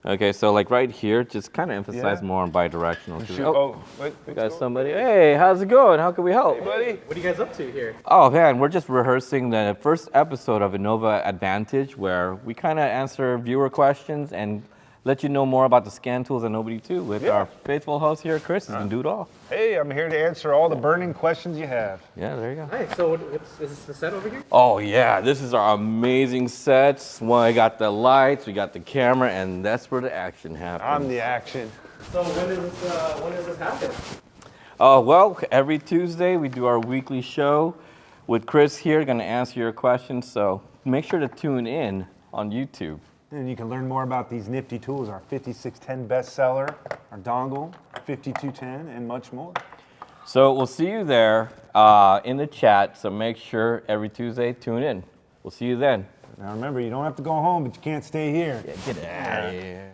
Okay, so like right here, just kind of emphasize more on bidirectional. Wait, we got somebody. Hey, how's it going? How can we help? Hey, buddy. What are you guys up to here? Oh man, we're just rehearsing the first episode of Innova Advantage, where we kind of answer viewer questions and let you know more about the scan tools and nobody too with our faithful host here, Chris. He's gonna do it all. Hey, I'm here to answer all the burning questions you have. Yeah, there you go. Nice. So is this the set over here? Oh yeah, this is our amazing sets. Well, I got the lights, we got the camera, and that's where the action happens. I'm the action. So when does this happen? Well, every Tuesday we do our weekly show with Chris here, gonna answer your questions. So make sure to tune in on YouTube. And you can learn more about these nifty tools, our 5610 bestseller, our dongle, 5210, and much more. So we'll see you there in the chat. So make sure every Tuesday, tune in. We'll see you then. Now remember, you don't have to go home, but you can't stay here. Yeah, get out of here.